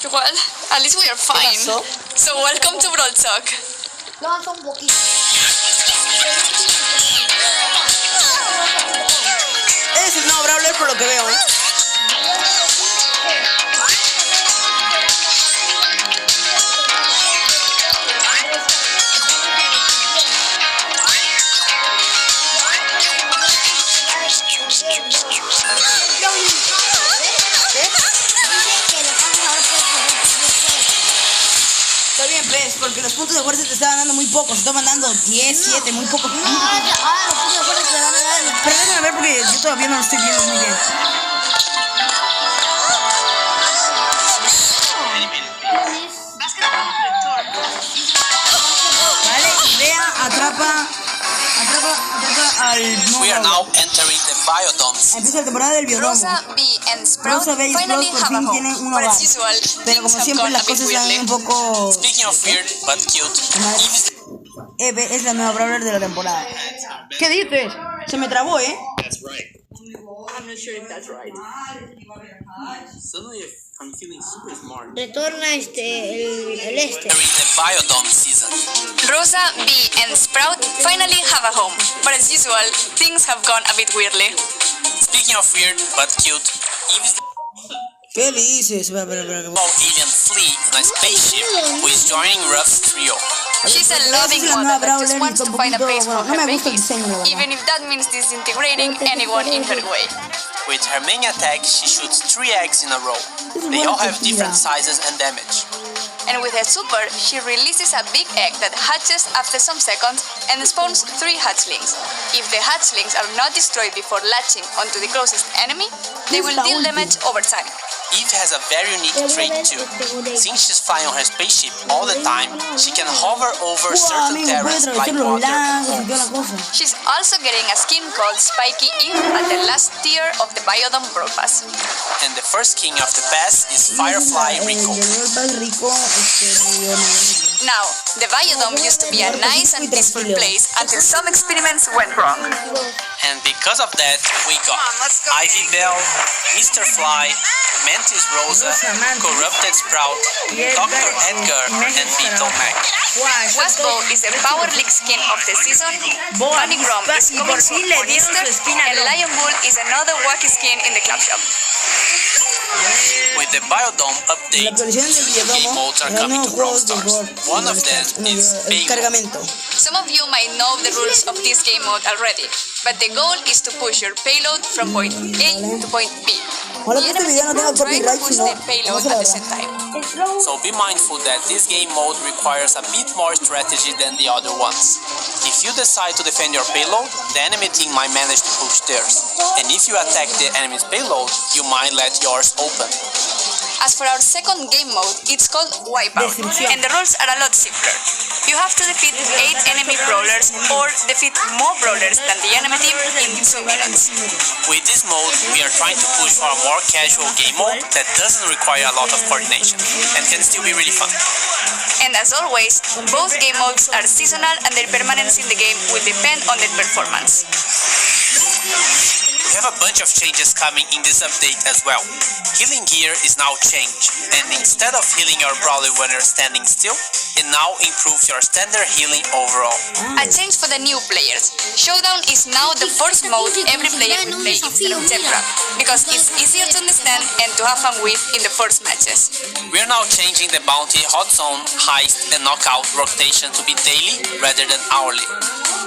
Well, at least we are fine. So welcome to Brawl Talk. Lo avanza un poquito. Es el nuevo brawler por lo que veo, Está bien, pues, porque los puntos de fuerza te estaban dando muy pocos, se estaban dando 10, 7, muy pocos. No, ahora los puntos de fuerza te van a dar. Pero déjame ver porque yo todavía no lo estoy viendo muy bien. Vale, y vea, atrapa al nuevo. We are now entering the biodome. Empieza la temporada del biodomo. Rosa, Bee, and Sprout Rosa, Bee y Sprout finally por have a fin home. tienen un But hogar. as usual, Pero como things have siempre gone las a bit cosas están weirdly. un poco... Speaking of weird but cute, Eve es la nueva brawler de la temporada. ¿Qué dices? Se me trabó, That's right. I'm not sure if that's right. Suddenly I'm feeling super smart. Retorna el este. Entering the biodome season. Rosa, Bee, and Sprout finally have a home. But as usual, things have gone a bit weirdly. Speaking of weird but cute, Eve is the ¿Qué dices? small alien flea in a spaceship who is joining Ruff's trio. She's a loving mother that just wants to find a place for her babies, even if that means disintegrating anyone in her way. With her main attack, she shoots 3 eggs in a row. They all have different sizes and damage. And with her super, she releases a big egg that hatches after some seconds and spawns 3 hatchlings. If the hatchlings are not destroyed before latching onto the closest enemy, they will deal damage over time. Eve has a very unique trait too. Since she's flying on her spaceship all the time, she can hover over certain terrains like water and homes. She's also getting a skin called Spiky Ink at the last tier of the Biodome Brawl Pass. And the first king of the pass is Firefly Rico. Now, the Biodome used to be a nice and peaceful place until some experiments went wrong. And because of that, we got Ivy Bell, Mr. Fly, Mantis Rosa, Corrupted Sprout, Dr. Edgar, and Beetle Mac. Wasbo is the Power League skin of the season, Bunny Grom is coming soon for Easter, and Lion Bull is another wacky skin in the club shop. With the Biodome update, 2 game modes are coming to Brawl Stars. One of them is peeo. Some of you might know the rules of this game mode already, but the goal is to push your payload from point A to point B. Ojalá que este video no tenga Try to copyright, push si no, the payload vamos a at la the same time. So be mindful that this game mode requires a bit more strategy than the other ones. If you decide to defend your payload, the enemy team might manage to push theirs. And if you attack the enemy's payload, you might let yours open. As for our second game mode, it's called Wipeout, and the rules are a lot simpler. You have to defeat 8 enemy brawlers or defeat more brawlers than the enemy team in 2 minutes. With this mode, we are trying to push for a more casual game mode that doesn't require a lot of coordination and can still be really fun. And as always, both game modes are seasonal and their permanence in the game will depend on their performance. We have a bunch of changes coming in this update as well. Healing gear is now changed, and instead of healing your brawler when you're standing still, it now improves your standard healing overall. A change for the new players. Showdown is now the first mode every player will play instead of Zebra, because it's easier to understand and to have fun with in the first matches. We are now changing the bounty, hot zone, heist, and knockout rotation to be daily rather than hourly.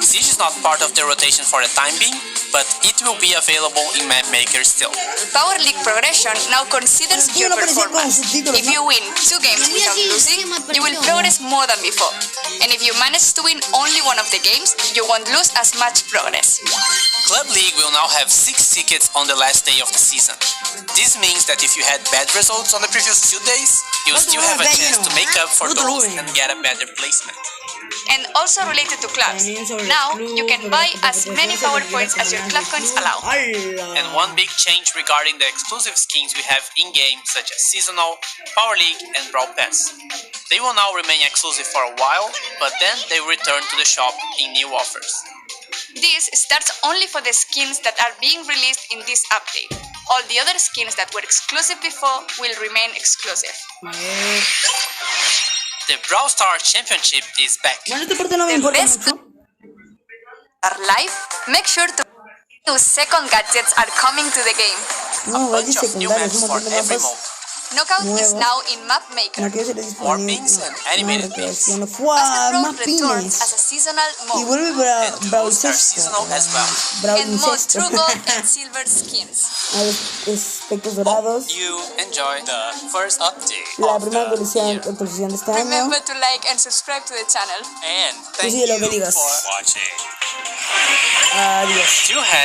Siege is not part of the rotation for the time being, but it will be available in Map Maker still. Power League progression now considers your performance. If you win 2 games without losing, you will progress more than before. And if you manage to win only one of the games, you won't lose as much progress. Club League will now have 6 tickets on the last day of the season. This means that if you had bad results on the previous 2 days, you'll still have a chance to make up for those and get a better placement. And also related to clubs, now you can buy as many power points as your club coins allow. And one big change regarding the exclusive skins we have in-game, such as Seasonal, Power League, and Brawl Pass. They will now remain exclusive for a while, but then they will return to the shop in new offers. This starts only for the skins that are being released in this update. All the other skins that were exclusive before will remain exclusive. The Brawl Stars Championship is back. Bueno, esta parte no me The importa best mucho. are live. Make sure to second gadgets are coming to the game. No, Bunch valles of new secundarios, maps un for montón de every mapas. mode. Knockout is Nuevo. now in Map Maker. No quiero ser More disponible. pings and animated pings. ¡Fua! Basketball Más returns as pines. a seasonal Y mode. vuelve And Brawl duos are Sexto. seasonal as well. Brawl And more Incesto. true gold and silver skins. A los espectros dorados. You enjoy the first update La of primera the year. actualización de este año. Remember to like and subscribe to the channel. And thank sí, lo que you digas. for watching. Adiós. You had